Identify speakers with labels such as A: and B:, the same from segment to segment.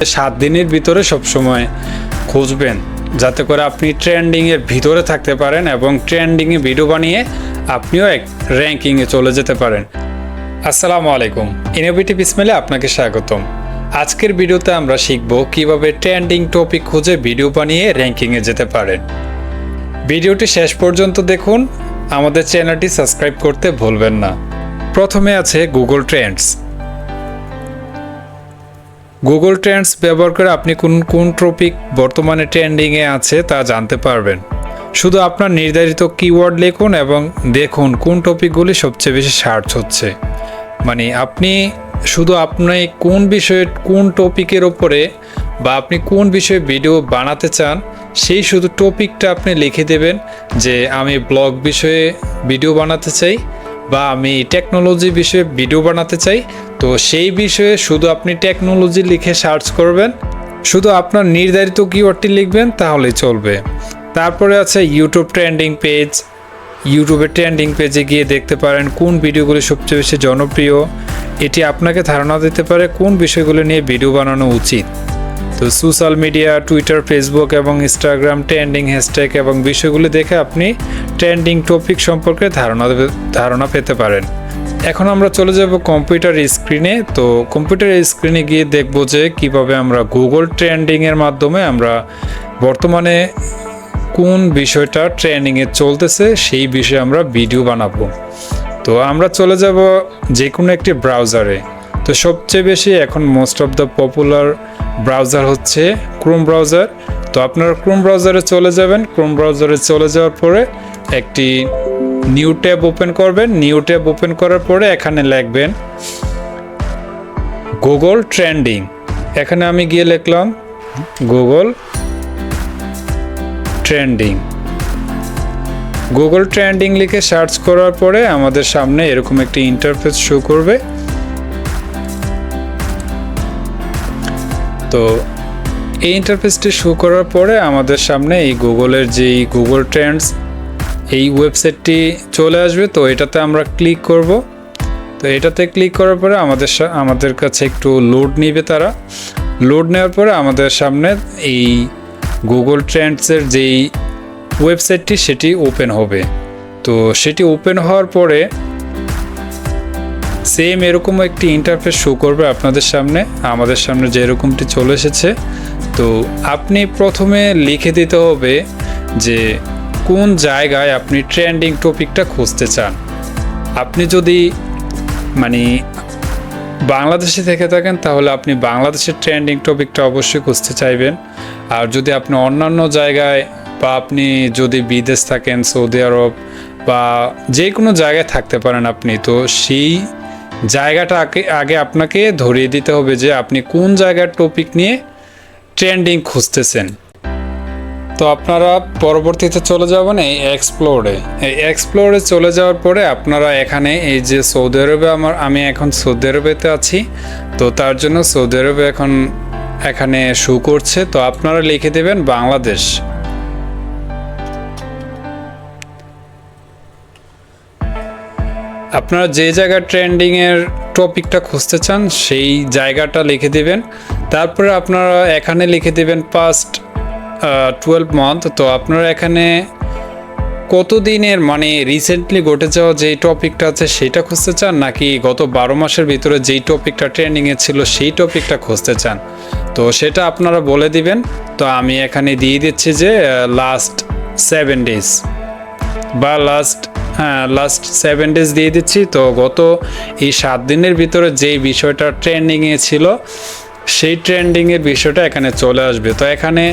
A: 7 দিনের ভিতরে সবসময় খুঁজবেন, যাতে করে আপনি ট্রেন্ডিংয়ের ভিতরে থাকতে পারেন এবং ট্রেন্ডিংয়ে ভিডিও বানিয়ে আপনিও এক র্যাঙ্কিংয়ে চলে যেতে পারেন। আসসালামু আলাইকুম, ইনোভেটিভ ইসমাইলে আপনাকে স্বাগতম। আজকের ভিডিওতে আমরা শিখব কিভাবে ট্রেন্ডিং টপিক খুঁজে ভিডিও বানিয়ে র্যাঙ্কিংয়ে যেতে পারেন। ভিডিওটি শেষ পর্যন্ত দেখুন, আমাদের চ্যানেলটি সাবস্ক্রাইব করতে ভুলবেন না। প্রথমে আছে গুগল ট্রেন্ডস। গুগল ট্রেন্ডস ব্যবহার করে আপনি কোন টপিক বর্তমানে ট্রেন্ডিংয়ে আছে তা জানতে পারবেন। শুধু আপনার নির্ধারিত কিওয়ার্ড লিখুন এবং দেখুন কোন টপিকগুলি সবচেয়ে বেশি সার্চ হচ্ছে। মানে আপনি কোন বিষয়ে কোন টপিকের ওপরে বা আপনি কোন বিষয়ে ভিডিও বানাতে চান সেই শুধু টপিকটা আপনি লিখে দেবেন যে আমি ব্লগ বিষয়ে ভিডিও বানাতে চাই বা আমি টেকনোলজি বিষয়ে ভিডিও বানাতে চাই। তো সেই বিষয়ে শুধু আপনি টেকনোলজি লিখে সার্চ করবেন, শুধু আপনার নির্ধারিত কিওয়ার্ডটি লিখবেন, তাহলেই চলবে। তারপরে আছে ইউটিউব ট্রেন্ডিং পেজ। ইউটিউবের ট্রেন্ডিং পেজে গিয়ে দেখতে পারেন কোন ভিডিওগুলি সবচেয়ে বেশি জনপ্রিয়। এটি আপনাকে ধারণা দিতে পারে কোন বিষয়গুলো নিয়ে ভিডিও বানানো উচিত। তো সোশ্যাল মিডিয়া, টুইটার, ফেসবুক এবং ইনস্টাগ্রাম ট্রেন্ডিং হ্যাশট্যাগ এবং বিষয়গুলি দেখে আপনি ট্রেন্ডিং টপিক সম্পর্কে ধারণা পেতে পারেন। এখন আমরা চলে যাব কম্পিউটার স্ক্রিনে। তো কম্পিউটার স্ক্রিনে গিয়ে দেখব যে কিভাবে আমরা গুগল ট্রেন্ডিংয়ের মাধ্যমে আমরা বর্তমানে কোন বিষয়টা ট্রেন্ডিংয়ে চলতেছে সেই বিষয়ে আমরা ভিডিও বানাবো। তো আমরা চলে যাব যে কোনো একটি ব্রাউজারে। তো সবচেয়ে বেশি এখন most of the popular browser হচ্ছে ক্রোম ব্রাউজার। তো আপনারা ক্রোম ব্রাউজারে চলে যাবেন। ক্রোম ব্রাউজারে চলে যাওয়ার পরে একটি নিউ ট্যাব ওপেন করবেন। নিউ ট্যাব ওপেন করার পরে এখানে লিখবেন গুগল ট্রেন্ডিং। এখানে আমি গিয়ে লিখলাম গুগল ট্রেন্ডিং। গুগল ট্রেন্ডিং লিখে সার্চ করার পরে আমাদের সামনে এরকম একটি ইন্টারফেস শো করবে। তো এই ইন্টারফেসটি শো করার পরে আমাদের সামনে এই গুগলের যেই গুগল ট্রেন্ডস এই ওয়েবসাইটটি চলে আসবে। তো এটাতে আমরা ক্লিক করব। তো এটাতে ক্লিক করার পরে আমাদের কাছে একটু লোড নেবে তারা। লোড নেওয়ার পরে আমাদের সামনে এই গুগল ট্রেন্ডসের যেই ওয়েবসাইটটি সেটি ওপেন হবে। তো সেটি ওপেন হওয়ার পরে সেম এরকম একটি ইন্টারফেস শো করবে আপনাদের সামনে। আমাদের সামনে যে এরকমটি চলে এসেছে। তো আপনি প্রথমে লিখে দিতে হবে যে কোন জায়গায় আপনি ট্রেন্ডিং টপিকটা খুঁজতে চান। আপনি যদি বাংলাদেশে থেকে থাকেন তাহলে আপনি বাংলাদেশের ট্রেন্ডিং টপিকটা অবশ্যই খুঁজতে চাইবেন। আর যদি আপনি অন্যান্য জায়গায় বা আপনি যদি বিদেশ থাকেন, সৌদি আরব বা যে কোনো জায়গায় থাকতে পারেন আপনি, তো সেই জায়গাটা আগে আপনাকে ধরিয়ে দিতে হবে যে আপনি কোন জায়গার টপিক নিয়ে ট্রেন্ডিং খুঁজতেছেন। তো আপনারা পরবর্তীতে চলে যাবেন এই এক্সপ্লোরে। এই এক্সপ্লোরে চলে যাওয়ার পরে আপনারা এখানে এই যে সৌদি আরবে আমি এখন সৌদি আরবেতে আছি। তো তার জন্য সৌদি আরবে এখন এখানে শো করছে। তো আপনারা লিখে দেবেন বাংলাদেশ। আপনারা যে জায়গায় ট্রেন্ডিংয়ের টপিকটা খুঁজতে চান সেই জায়গাটা লিখে দেবেন। তারপরে আপনারা এখানে লিখে দেবেন পাস্ট 12 মান্থ। তো আপনারা এখানে কতদিনের রিসেন্টলি ঘটে যাওয়া যেই টপিকটা আছে সেটা খুঁজতে চান, নাকি গত 12 মাসের ভিতরে যেই টপিকটা ট্রেন্ডিংয়ে ছিল সেই টপিকটা খুঁজতে চান, তো সেটা আপনারা বলে দিবেন। তো আমি এখানে দিয়ে দিচ্ছি যে লাস্ট 7 ডেজ বা লাস্ট 7 ডেজ দিয়ে দিচ্ছি। তো গত এই 7 দিনের ভিতরে যেই বিষয়টা ট্রেন্ডিংয়ে ছিল সেই ট্রেন্ডিংয়ের বিষয়টা এখানে চলে আসবে। তো এখানে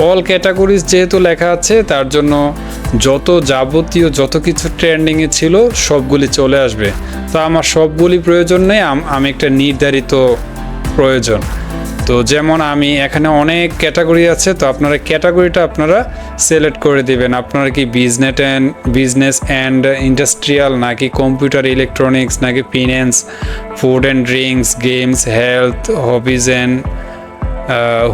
A: অল ক্যাটাগরিজ যেহেতু লেখা আছে তার জন্য যাবতীয় যত কিছু ট্রেন্ডিংয়ে ছিল সবগুলি চলে আসবে। তো আমার সবগুলি প্রয়োজন নেই, আমি একটা নির্ধারিত প্রয়োজন। তো যেমন আমি এখানে অনেক ক্যাটাগরি আছে। তো আপনারা ক্যাটাগরিটা আপনারা সিলেক্ট করে দিবেন। আপনারা কি বিজনেস অ্যান্ড ইন্ডাস্ট্রিয়াল, নাকি কম্পিউটার ইলেকট্রনিক্স, নাকি finance, food and drinks, games, health, hobbies and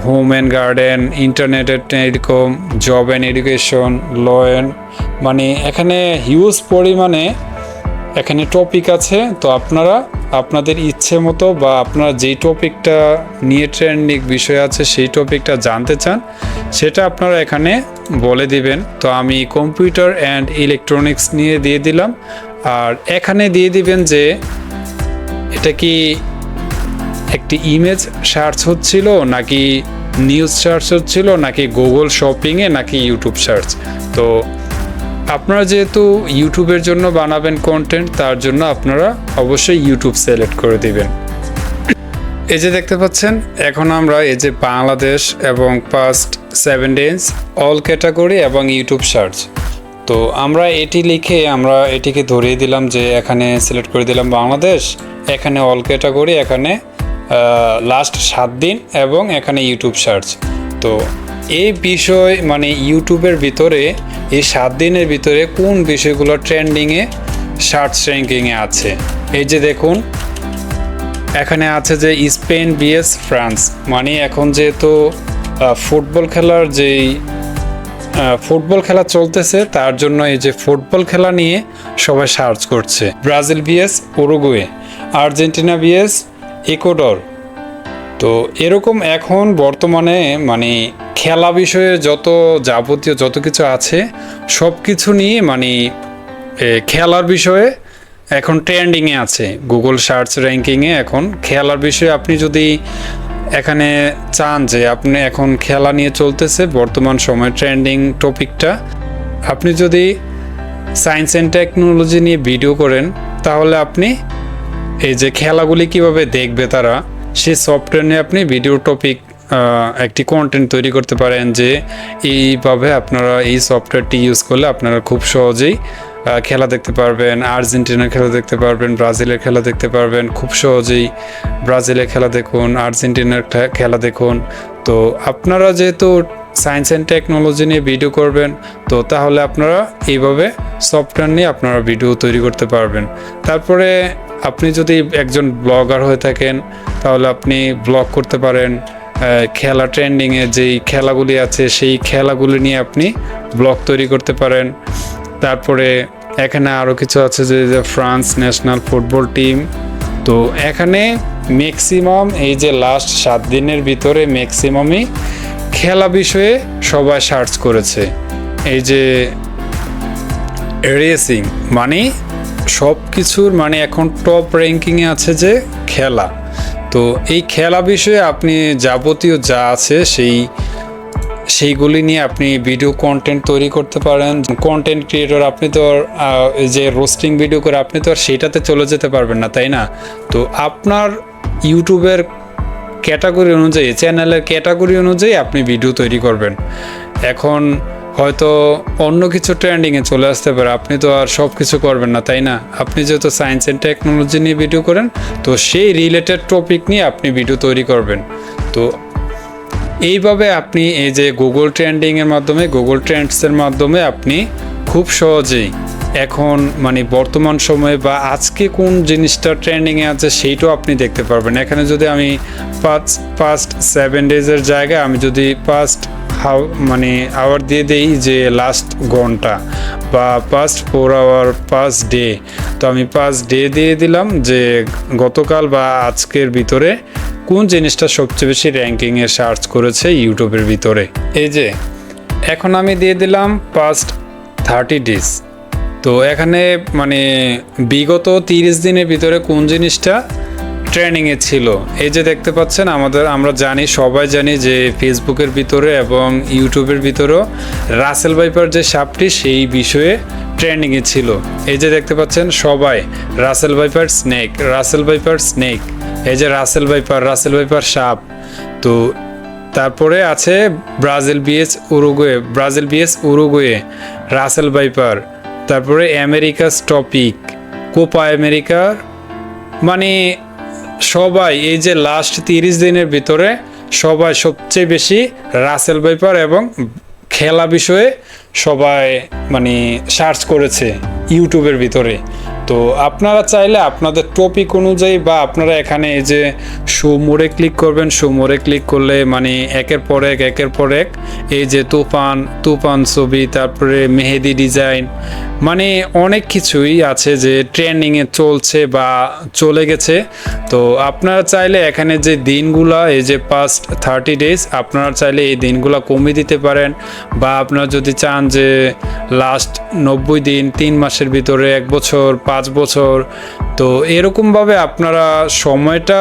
A: home and garden, internet and telecom, job and education, law and এখানে হিউজ পরিমাণে এখানে টপিক আছে। তো আপনারা আপনাদের ইচ্ছে মতো বা আপনারা যেই টপিকটা নিয়ে ট্রেন্ডিং বিষয় আছে সেই টপিকটা জানতে চান সেটা আপনারা এখানে বলে দিবেন। তো আমি কম্পিউটার অ্যান্ড ইলেকট্রনিক্স নিয়ে দিয়ে দিলাম, আর এখানে দিয়ে দিবেন যে এটা কি একটি ইমেজ সার্চ হচ্ছিল নাকি নিউজ সার্চ হচ্ছিল নাকি গুগল শপিংয়ে নাকি ইউটিউব সার্চ। তো আপনারা যেহেতু ইউটিউবের জন্য বানাবেন কন্টেন্ট, তার জন্য আপনারা অবশ্যই ইউটিউব সিলেক্ট করে দিবেন। এই যে দেখতে পাচ্ছেন এখন আমরা এই যে বাংলাদেশ এবং পাস্ট 7 days অল ক্যাটাগরি এবং ইউটিউব সার্চ, তো আমরা এটি লিখে আমরা এটিকে ধরিয়ে দিলাম যে এখানে সিলেক্ট করে দিলাম বাংলাদেশ, এখানে অল ক্যাটাগরি, এখানে লাস্ট 7 দিন এবং এখানে ইউটিউব সার্চ। তো এই বিষয় মানে ইউটিউবের ভিতরে এই 7 দিনের ভিতরে কোন বিষয়গুলো ট্রেন্ডিংয়ে সার্চ র্যাঙ্কিংয়ে আছে। এই যে দেখুন এখানে আছে যে স্পেন vs ফ্রান্স, মানে এখন যেহেতু ফুটবল খেলা চলতেছে তার জন্য এই যে ফুটবল খেলা নিয়ে সবাই সার্চ করছে। Brazil vs Uruguay, Argentina vs Ecuador. তো এরকম এখন বর্তমানে মানে খেলা বিষয়ে যাবতীয় যত কিছু আছে সব কিছু নিয়ে মানে খেলার বিষয়ে এখন ট্রেন্ডিংয়ে আছে গুগল সার্চ র্যাঙ্কিংয়ে। এখন খেলার বিষয়ে আপনি যদি এখানে চান যে আপনি এখন খেলা নিয়ে চলতেছে বর্তমান সময় ট্রেন্ডিং টপিকটা, আপনি যদি সায়েন্স অ্যান্ড টেকনোলজি নিয়ে ভিডিও করেন তাহলে আপনি এই যে খেলাগুলি কিভাবে দেখবে তারা সেই সফটওয়্যার নিয়ে আপনি ভিডিও টপিক একটি কন্টেন্ট তৈরি করতে পারেন, যে এইভাবে আপনারা এই সফটওয়্যারটি ইউজ করলে আপনারা খুব সহজেই খেলা দেখতে পারবেন, আর্জেন্টিনার খেলা দেখতে পারবেন, ব্রাজিলের খেলা দেখতে পারবেন খুব সহজেই। ব্রাজিলের খেলা দেখুন, আর্জেন্টিনার খেলা দেখুন। তো আপনারা যেহেতু সায়েন্স অ্যান্ড টেকনোলজি নিয়ে ভিডিও করবেন, তো তাহলে আপনারা এইভাবে সফটওয়্যার নিয়ে আপনারা ভিডিও তৈরি করতে পারবেন। তারপরে আপনি যদি একজন ব্লগার হয়ে থাকেন তাহলে আপনি ব্লগ করতে পারেন, খেলা ট্রেন্ডিংয়ে যেই খেলাগুলি আছে সেই খেলাগুলি নিয়ে আপনি ব্লগ তৈরি করতে পারেন। তারপরে এখানে আরও কিছু আছে যে ফ্রান্স ন্যাশনাল ফুটবল টিম। তো এখানে ম্যাক্সিমাম এই যে লাস্ট 7 দিনের ভিতরে ম্যাক্সিমামই খেলা বিষয়ে সবাই সার্চ করেছে। এই যে রেসিং মানে সব কিছুর মানে এখন টপ র্যাঙ্কিংয়ে আছে যে খেলা। তো এই খেলা বিষয়ে আপনি যাবতীয় যা আছে সেইগুলি নিয়ে আপনি ভিডিও কন্টেন্ট তৈরি করতে পারেন। কন্টেন্ট ক্রিয়েটর আপনি তো যে রোস্টিং ভিডিও করে আপনি তো আর সেটাতে চলে যেতে পারবেন না, তাই না? তো আপনার ইউটিউবের ক্যাটাগরি অনুযায়ী, চ্যানেলের ক্যাটাগরি অনুযায়ী আপনি ভিডিও তৈরি করবেন। এখন হয়তো অন্য কিছু ট্রেন্ডিংয়ে চলে আসতে পারে, আপনি তো আর সব কিছু করবেন না, তাই না? আপনি যেহেতু সায়েন্স অ্যান্ড টেকনোলজি নিয়ে ভিডিও করেন, তো সেই রিলেটেড টপিক নিয়ে আপনি ভিডিও তৈরি করবেন। তো এইভাবে আপনি এই যে গুগল ট্রেন্ডিংয়ের মাধ্যমে, গুগল ট্রেন্ডসের মাধ্যমে আপনি খুব সহজেই এখন মানে বর্তমান সময়ে বা আজকে কোন জিনিসটা ট্রেন্ডিংয়ে আছে সেইটাও আপনি দেখতে পারবেন। এখানে যদি আমি পাস্ট 7 ডেজের জায়গায় আমি যদি আওয়ার দিয়ে দেই যে লাস্ট ঘন্টা বা পাস্ট 4 আওয়ার পাস্ট ডে, তো আমি পাস্ট ডে দিয়ে দিলাম যে গতকাল বা আজকের ভিতরে কোন জিনিসটা সবচেয়ে বেশি র্যাঙ্কিংয়ে সার্চ করেছে ইউটিউবের ভিতরে। এই যে এখন আমি দিয়ে দিলাম পাস্ট 30 days। তো এখানে মানে বিগত 30 দিনের ভিতরে কোন জিনিসটা ট্রেন্ডিংয়ে ছিল। এই যে দেখতে পাচ্ছেন আমরা সবাই জানি যে ফেসবুকের ভিতরে এবং ইউটিউবের ভিতরেও রাসেল ভাইপার যে সাপটি সেই বিষয়ে ট্রেন্ডিংয়ে ছিল। এই যে দেখতে পাচ্ছেন সবাই রাসেল ভাইপার স্নেক, এই যে রাসেল ভাইপার সাপ। তো তারপরে আছে Brazil vs Uruguay, Russell viper. তারপরে আমেরিকাস টপিক, কোপা আমেরিকার, মানে সবাই এই যে লাস্ট 30 দিনের ভিতরে সবাই সবচেয়ে বেশি রাসেল ভাইপার এবং খেলা বিষয়ে সবাই মানে সার্চ করেছে ইউটিউবের ভিতরে। তো আপনারা চাইলে আপনাদের টপিক অনুযায়ী বা আপনারা এখানে এই যে শো মোড়ে ক্লিক করবেন, শো মোড়ে ক্লিক করলে মানে একের পর এক এই যে তুফান ছবি, তারপরে মেহেদি ডিজাইন, মানে অনেক কিছুই আছে যে ট্রেন্ডিংয়ে চলছে বা চলে গেছে। তো আপনারা চাইলে এখানে যে দিনগুলা এই যে পাস্ট 30 ডেজ, আপনারা চাইলে এই দিনগুলা কমিয়ে দিতে পারেন, বা আপনারা যদি চান যে লাস্ট 90 দিন, 3 মাসের ভিতরে, 1 বছর, 5 বছর, তো এরকমভাবে আপনারা সময়টা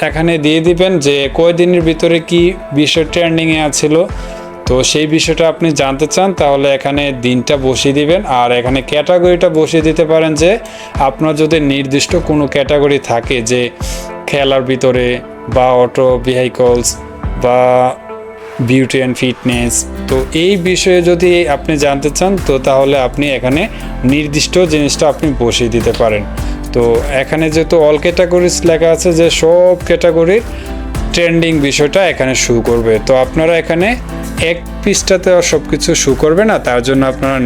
A: এখানে দিয়ে দিবেন যে কয়দিনের ভিতরে কি বিষয় ট্রেন্ডিংয়ে আছিল। তো সেই বিষয়টা আপনি জানতে চান তাহলে এখানে দিনটা বসিয়ে দিবেন, আর এখানে ক্যাটাগরিটা বসিয়ে দিতে পারেন যে আপনার যদি নির্দিষ্ট কোনো ক্যাটাগরি থাকে যে খেলার ভিতরে বা অটো ভেহিকলস বা বিউটি অ্যান্ড ফিটনেস, তো এই বিষয়ে যদি আপনি জানতে চান তো তাহলে আপনি এখানে নির্দিষ্ট জিনিসটা আপনি বসিয়ে দিতে পারেন। তো এখানে যেহেতু অল ক্যাটাগরিজ লেখা আছে যে সব ক্যাটাগরির ট্রেন্ডিং বিষয়টা এখানে শো করবে, তো আপনারা এখানে এক পৃষ্ঠাতে সব কিছু শো করবে না, তার জন্য আপনারা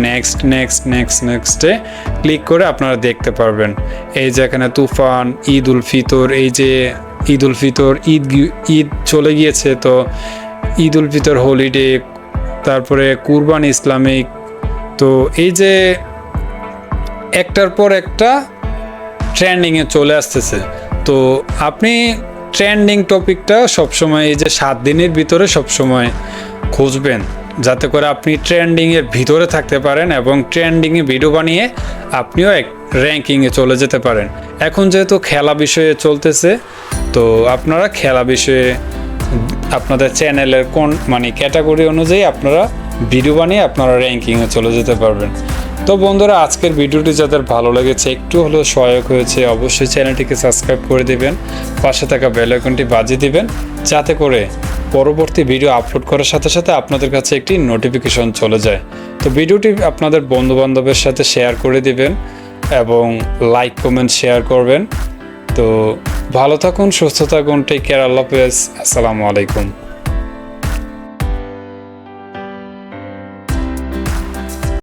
A: নেক্সটে ক্লিক করে আপনারা দেখতে পারবেন। এই যে এখানে তুফান, ঈদ উল ফিতর, এই যে ঈদ উল ফিতর, ঈদ চলে গিয়েছে, তো ঈদ উল ফিতর হলিডে, তারপরে কুরবান ইসলামিক, তো এই যে একটার পর একটা ট্রেন্ডিংয়ে চলে আসতেছে। তো আপনি ট্রেন্ডিং টপিকটা সবসময় এই যে 7 দিনের ভিতরে সবসময় খুঁজবেন, যাতে করে আপনি ট্রেন্ডিংয়ের ভিতরে থাকতে পারেন এবং ট্রেন্ডিংয়ে ভিডিও বানিয়ে আপনিও এক র্যাঙ্কিংয়ে চলে যেতে পারেন। এখন যেহেতু খেলা বিষয়ে চলতেছে, তো আপনারা খেলা বিষয়ে আপনাদের চ্যানেলের কোন মানে ক্যাটাগরি অনুযায়ী আপনারা ভিডিও বানিয়ে আপনারা র্যাঙ্কিংয়ে চলে যেতে পারবেন। তো বন্ধুরা, আজকের ভিডিওটি যাদের ভালো লেগেছে, একটু হলেও সহায়ক হয়েছে, অবশ্যই চ্যানেলটিকে সাবস্ক্রাইব করে দিবেন, পাশে থাকা বেল আইকনটি বাজিয়ে দিবেন, যাতে করে পরবর্তী ভিডিও আপলোড করার সাথে সাথে আপনাদের কাছে একটি নোটিফিকেশন চলে যায়। তো ভিডিওটি আপনাদের বন্ধুবান্ধবের সাথে শেয়ার করে দিবেন এবং লাইক কমেন্ট শেয়ার করবেন। তো ভালো থাকুন, সুস্থ থাকুন, টেক কেয়ার, আল্লাহ হাফেজ, আসসালামু আলাইকুম।